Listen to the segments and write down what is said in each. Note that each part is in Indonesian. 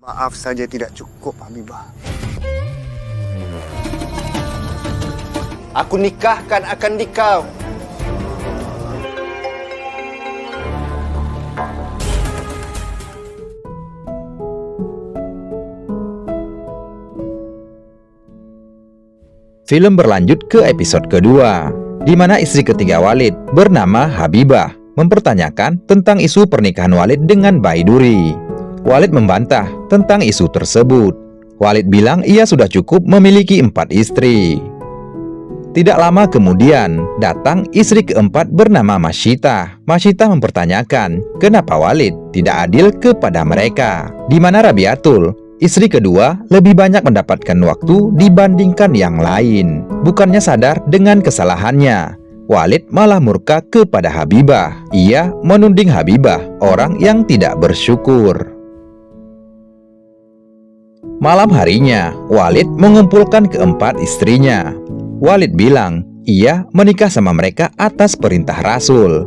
Maaf saja tidak cukup, Habibah. Aku nikahkan akan dikau. Film berlanjut ke episode kedua, di mana istri ketiga Walid bernama Habibah mempertanyakan tentang isu pernikahan Walid dengan Baiduri. Walid membantah tentang isu tersebut. Walid bilang ia sudah cukup memiliki 4 istri. Tidak lama kemudian, datang istri keempat bernama Masyitah. Masyitah mempertanyakan kenapa Walid tidak adil kepada mereka, di mana Rabiatul, istri kedua, lebih banyak mendapatkan waktu dibandingkan yang lain. Bukannya sadar dengan kesalahannya, Walid malah murka kepada Habibah. Ia menuding Habibah orang yang tidak bersyukur. Malam harinya, Walid mengumpulkan keempat istrinya. Walid bilang ia menikah sama mereka atas perintah Rasul.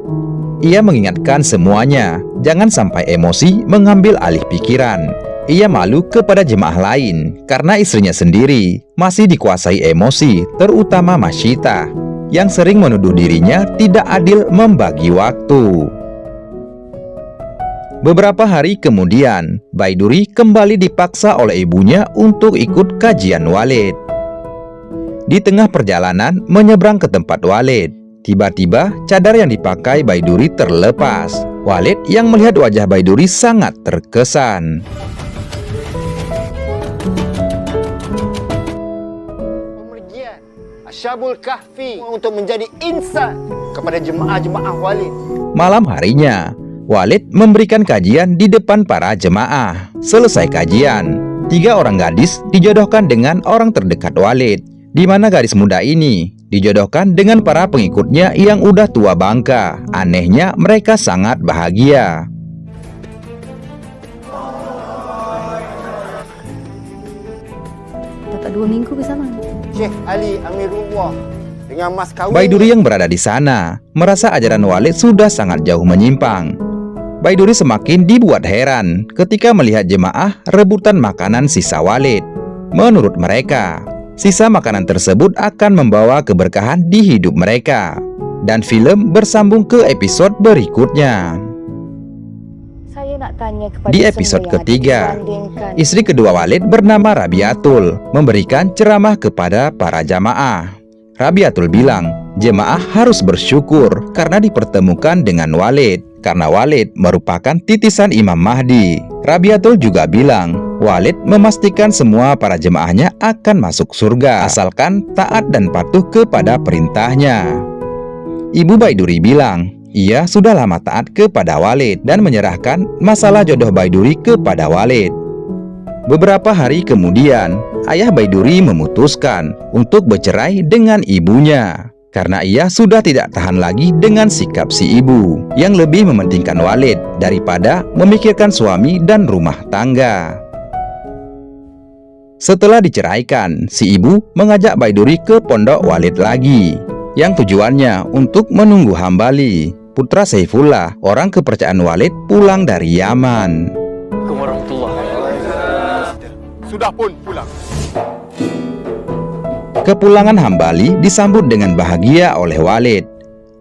Ia mengingatkan semuanya, jangan sampai emosi mengambil alih pikiran. Ia malu kepada jemaah lain karena istrinya sendiri masih dikuasai emosi, terutama Masyitah yang sering menuduh dirinya tidak adil membagi waktu. Beberapa hari kemudian, Baiduri kembali dipaksa oleh ibunya untuk ikut kajian Walid. Di tengah perjalanan menyeberang ke tempat Walid, tiba-tiba cadar yang dipakai Baiduri terlepas. Walid yang melihat wajah Baiduri sangat terkesan. Pemergian Asyabul Kahfi untuk menjadi insan kepada jemaah-jemaah Walid. Malam harinya, Walid memberikan kajian di depan para jemaah. Selesai kajian, 3 orang gadis dijodohkan dengan orang terdekat Walid, di mana gadis muda ini dijodohkan dengan para pengikutnya yang udah tua bangka. Anehnya, mereka sangat bahagia. Tak 2 minggu bersama. Syekh Ali Amirullah dengan mas kawin. Baiduri yang berada di sana merasa ajaran Walid sudah sangat jauh menyimpang. Baiduri semakin dibuat heran ketika melihat jemaah rebutan makanan sisa Walid. Menurut mereka, sisa makanan tersebut akan membawa keberkahan di hidup mereka. Dan film bersambung ke episode berikutnya. Saya nak tanya kepada Di episode semua yang ketiga, ada dibandingkan. istri kedua Walid bernama Rabiatul memberikan ceramah kepada para jamaah. Rabiatul bilang, jemaah harus bersyukur karena dipertemukan dengan Walid, karena Walid merupakan titisan Imam Mahdi. Rabiatul juga bilang, Walid memastikan semua para jemaahnya akan masuk surga, asalkan taat dan patuh kepada perintahnya. Ibu Baiduri bilang, ia sudah lama taat kepada Walid dan menyerahkan masalah jodoh Baiduri kepada Walid. Beberapa hari kemudian, ayah Baiduri memutuskan untuk bercerai dengan ibunya karena ia sudah tidak tahan lagi dengan sikap si ibu yang lebih mementingkan Walid daripada memikirkan suami dan rumah tangga. Setelah diceraikan, si ibu mengajak Baiduri ke pondok Walid lagi, yang tujuannya untuk menunggu Hambali, putra Saifullah, orang kepercayaan Walid, pulang dari Yaman. Sudah pun pulang. Kepulangan Hambali disambut dengan bahagia oleh Walid.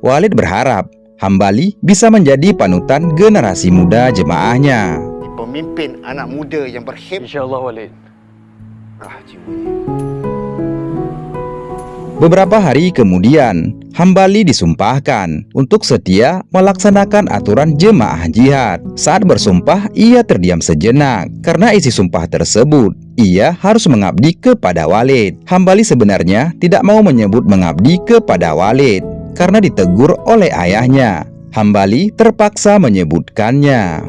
Walid berharap Hambali bisa menjadi panutan generasi muda jemaahnya. Pemimpin anak muda yang berhebat. InsyaAllah Walid. Jiwanya. Beberapa hari kemudian, Hambali disumpahkan untuk setia melaksanakan aturan jemaah jihad. Saat bersumpah, ia terdiam sejenak karena isi sumpah tersebut. Ia harus mengabdi kepada Walid. Hambali sebenarnya tidak mau menyebut mengabdi kepada Walid karena ditegur oleh ayahnya. Hambali terpaksa menyebutkannya.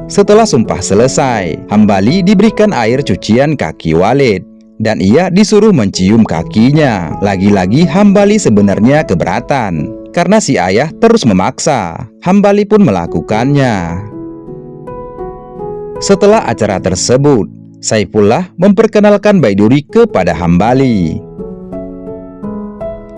Setelah sumpah selesai, Hambali diberikan air cucian kaki Walid dan ia disuruh mencium kakinya. Lagi-lagi Hambali sebenarnya keberatan karena si ayah terus memaksa. Hambali pun melakukannya. Setelah acara tersebut, Saifullah memperkenalkan Baiduri kepada Hambali.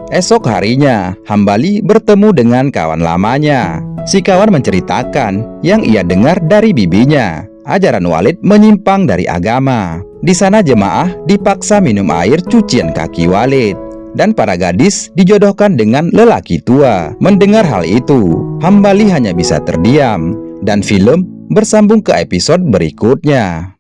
Esok harinya, Hambali bertemu dengan kawan lamanya. Si kawan menceritakan yang ia dengar dari bibinya. ajaran Walid menyimpang dari agama. Di sana jemaah dipaksa minum air cucian kaki Walid, dan para gadis dijodohkan dengan lelaki tua. Mendengar hal itu, Hambali hanya bisa terdiam, dan film bersambung ke episode berikutnya.